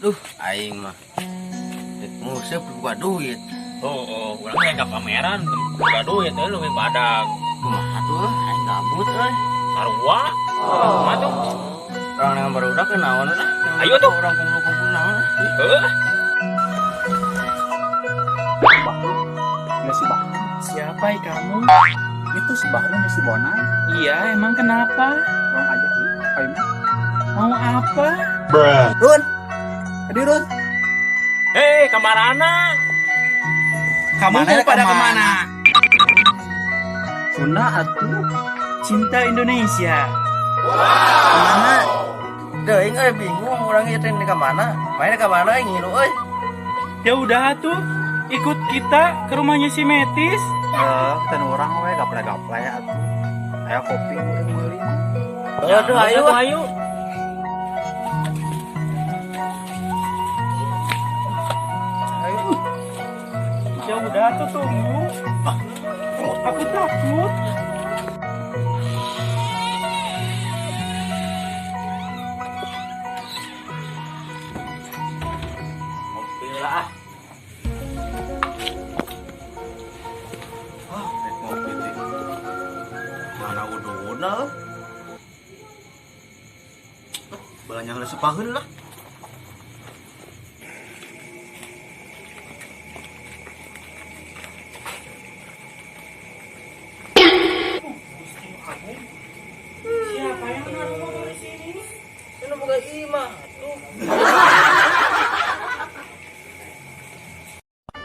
Duh, aing mah. Musik buka duit. Urang teh ka pameran buka duit teh leuwih badag. Kumaha tuh? Aing gabut euy. Sarua. Kumaha tuh? Orang yang barudak ke naon lah. Ayo tuh. Orang kumpul-kumpul naon. Heuh. Nggak si Bah. Siapa kamu? Itu si Bahru nih si Bonan. Iya, emang kenapa? Orang ajak tuh. Ayo mah. Mau apa? Run. Tadi Run. Hei, kamarana. Kamu Kemana, mau pada kemana? kemana? Sunda atuh. Cinta Indonesia. Kemana? Deing euy bingung urang ieu teh ka mana? Main ka mana ngilu euy. Ya udah tuh, ikut kita ke rumahnya si Metis. Kita orang we gaple-gaple atuh. Aya kopi urang meuli. Aduh ayo. Ayo. Ya udah tuh tunggu. Aku takut. Ngopi lah. Rek ngopi teh. Mana uduna? Banyak lah sepaheun lah. Siapa yang naruh motor di sini? Ini bukan imah tuh.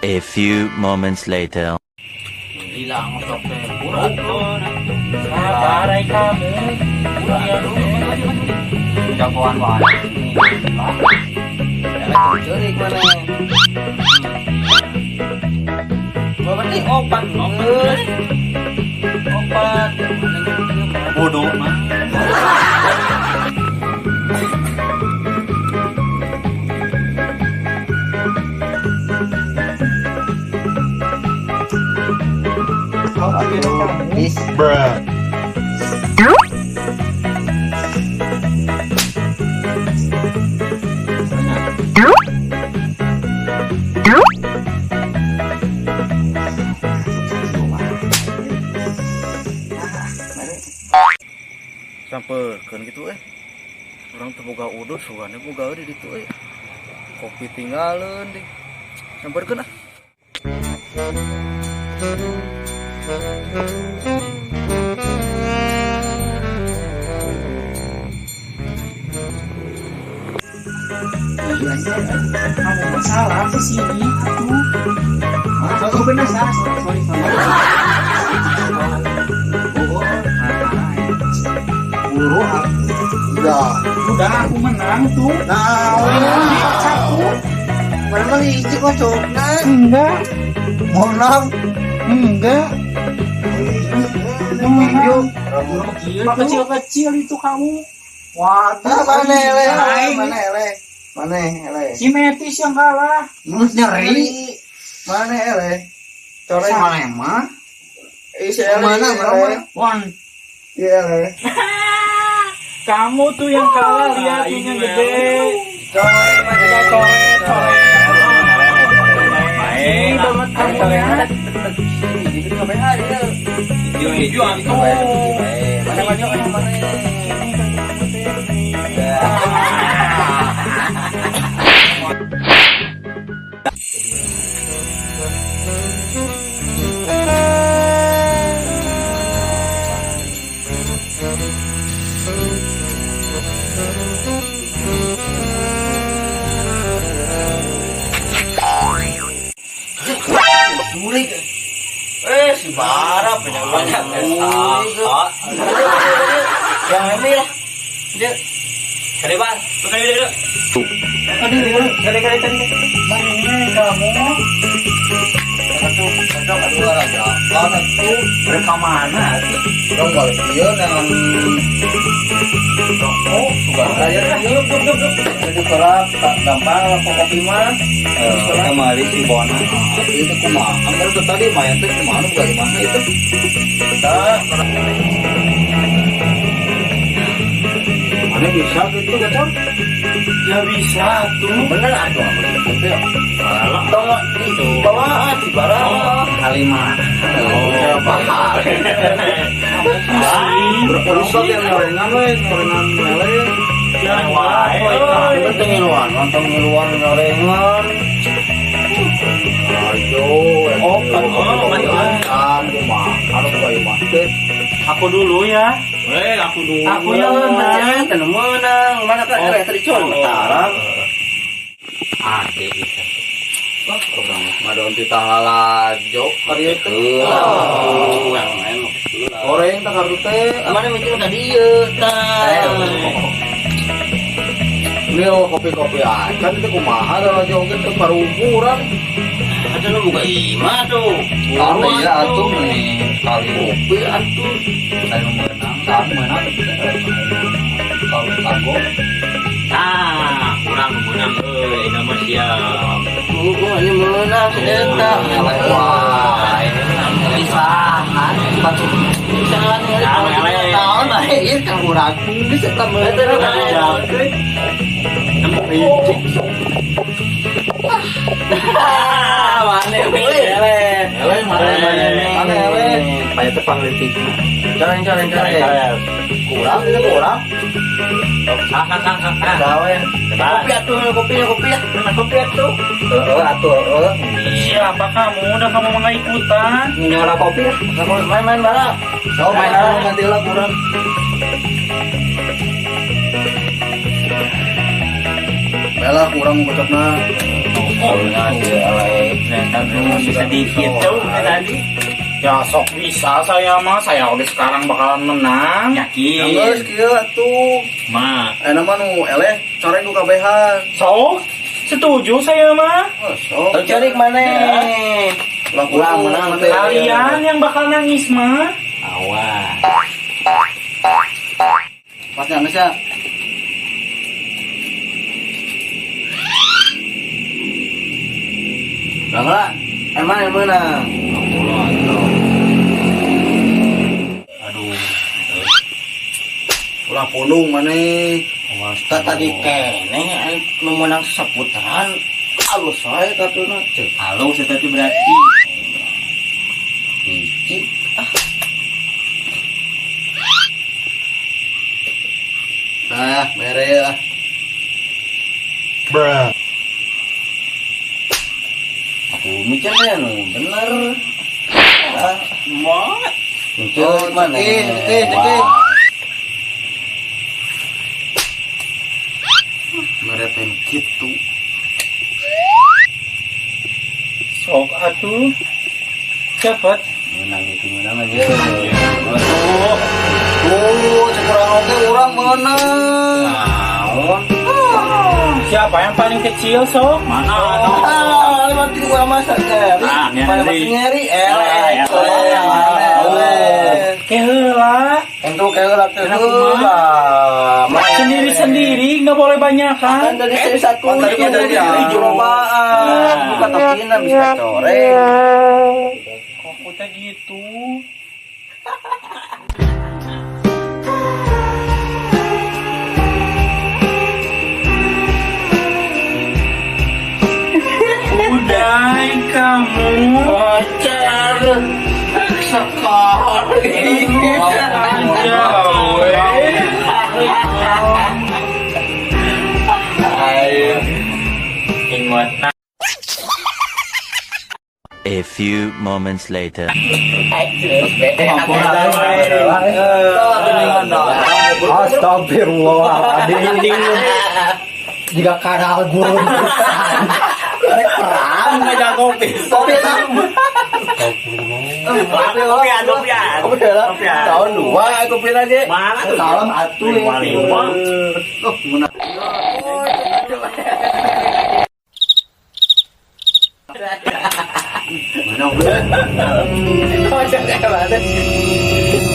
A few moments later. Hilang motor teh. Urang Sabar kamu. jagoan wae. Ceurik mana? Bawa penting opat. Opat. Bodoh mah. Sampeurkeun kitu urang teu boga udud sugana boga di ditu kopi tinggalin deh sampeurkeun ah. Kamu masalah di sini. Aku bener salah. Sorry. Buru udah. Udah aku menang tuh. Satu. Mana hiji kocokna? Enggak. Monang. Enggak. Yuk. Kecil-kecil itu kamu. Waduh, mana ele? Si Metis yang kalah. Nus nyeri. Mana ele? Coret mana mah? Mana berapa? Wan. Iya ele. Kamu tuh yang kalah, lihat yang gede. Coret mana? Coret. Main Banget kamu ya. Jadi sampai hari ya. hijau antum. Mana? Sulik. Si Bara banyak yang ini lah. Dia Kade bar. Kade. Kali-kali tadi. Mana kamu? satu raja. Mana tuh? Mereka mana? Dong balik dia dengan oh suka aja dia jadi kerap gampang kopi mah Kemari si Bona. itu kumaha anggar tuh tadi main tuh kumaha bukan mana itu kita mana mana bisa gitu kan? Ya bisa tuh. Bener atuh aku gitu. Kalau Tong itu bawa di barang Halimah. Oh, paham. Berpuluh yang ngorengan we, ngorengan mele. jangan wae. Penting ngiluan, nonton ngiluan ngorengan. Ayo, Oh, kan mah, kalau kayak mah. Aku dulu ya. Aku dulu. Aku yang menang. Kan menang, mana kan ada tadi col sekarang. Ade itu. Orang madon di tangalajo hari itu. Yang lain. Goreng tak kartu teh. Mana mikir ka dieu tah. Mil kopi-kopi acan itu kumaha ada joget ke baru ukuran. Ada nu buka imah tuh. Apa ya atuh nih kali Kopi atuh. saya menang, kan menang kalau tago. Ah, kurang menang euy, nama siap. Gua ini menang eta. Wae. Pisahan, pisahan tahun lahir kang urang bisa tambah mana banyak tepang litik jalan kurang itu kurang gawe kopi atuh atuh Siapa kamu? Udah kamu mau ikutan? nyola kopi main barang so main barang nanti lah kurang bela kurang bocokna Masih sedikit tuh tadi. Ya sok bisa saya mah. Saya udah sekarang bakalan menang. Yakin. geus kieu atuh Ma, nama nu eleh coreng ku kabehan So, setuju saya mah. sok cerik mana kurang menang teh Kalian yang bakal nangis mah. awas. pas nangis ya Bangla, emang yang menang? Aduh. Ulah punung mana? Tadi kene memenang seputaran. Alus saya katuna cek. halo saya tadi berarti. Hiji. Nah, mere ya. Aku mikirnya nu bener. Mat. Mikir mana? Merepen gitu. Sok atuh. Cepet. Menang itu menang aja. Kurang oke orang menang. Naon? Siapa yang paling kecil sok? Mana Nanti gua masak nyeri. Ah, nyeri. Pada masih nyeri. Keheula. Untuk kayak laki Sendiri-sendiri nggak boleh banyak kan? Kan dari satu dari percobaan. Bukan topinya bisa coreng. Kok kita gitu? Udai kamu Pacar sekali. aja, ingat A few moments later. Astagfirullahaladzim. Jika kadal guru perang megang kopi. Kopi tahun 2 kopi lagi. mana tuh? Salam atuh. Lima. Menang.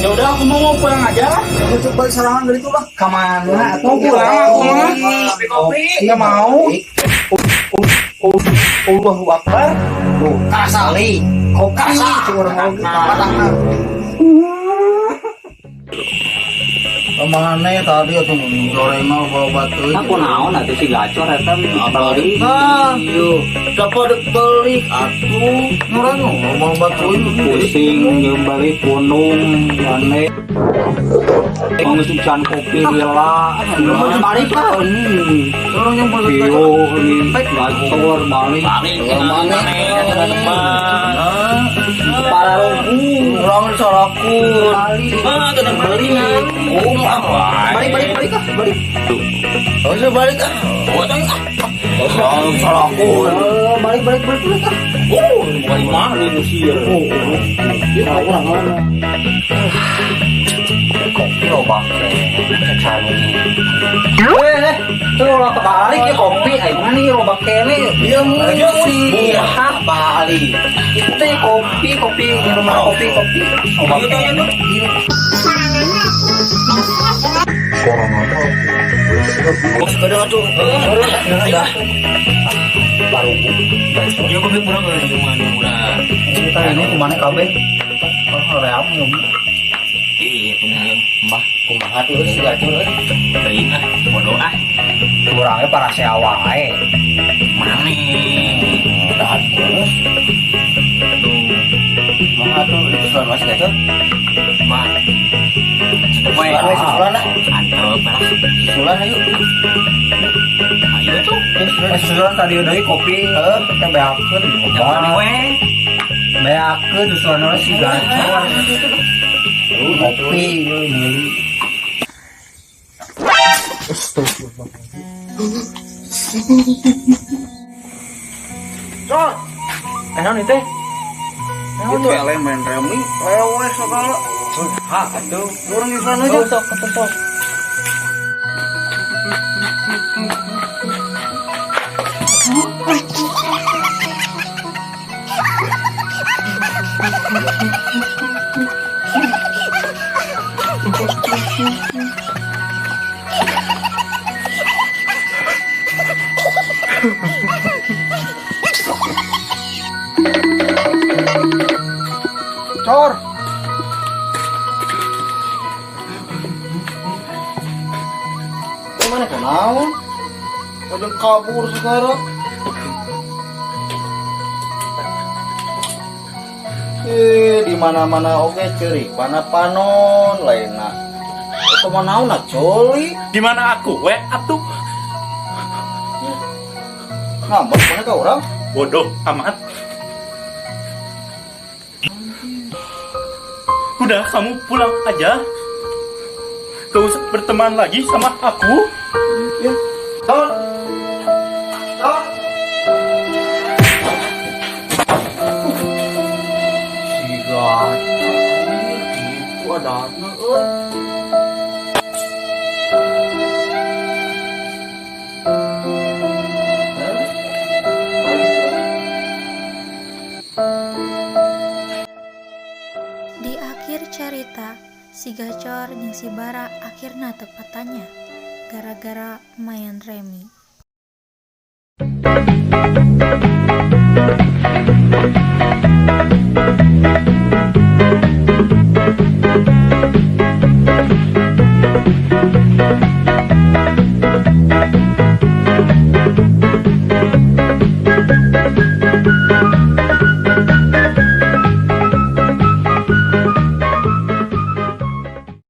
ya udah aku mau pulang aja. Aku coba serangan dari itu lah. Kemana? Mau pulang aku mah. Kopi. Nggak mau. Allahu Akbar. Kasali. Kopi. Curang mau patahna. Kemana tadi atuh goreng mah bawa batu. Aku naon atuh si gacor eta balik. Yuk, dapat balik atuh. Orang bawa batu Pusing jeung balik gunung aneh. Mengisucan kopi lila. Balik lah ini. orang yang balik. Vio ini gacor balik. Balik Mana? Para rugu. Orang saraku. kita balik Balik ah, balik. Oh, saya balik ah. Orang saraku. Balik ah. balik mana di Mesir Kita orang mana? Kopi lo bangke, tuh lo kebalik ya kopi, ayo mana nih lo bangke nih? Iya sih, balik. Itu ya kopi di rumah kopi. Oh bangke. Kadang tuh. Baru. ya kopi kurang ke cuma murah Kita ini kemana kabe? Kalau ream nyum. itu mungkin Mbah, kumaha tuh si gacor euy. baik bodoh Kurangnya para sewa wae. mana Dahan terus. Kumaha tuh susulan masih gacor? mah setelah Susulan lah. antep parah Susulan ayo. ayo tuh Susulan tadi udah kopi, kita beakeun. jangan we Beakeun susulan si gacor. Kopi meuli. Cok. Naon itu teh? Itu elemen remi. Lewe segala. Ha, atuh. Orang di sana aja. Sok. Cor. Gimana kenal? Udah kabur sekarang. Di mana-mana oke ceri panon lainna. Itu manauna coli. Di mana aku? We atuh Ngambek mana ka orang? bodoh amat. Udah kamu pulang aja. Gak usah berteman lagi sama aku. Ya. Cor. Cor. Si gacor itu ada anak Di akhir cerita, si Gacor jeung si Bara akhirna tepatanya gara-gara main remi.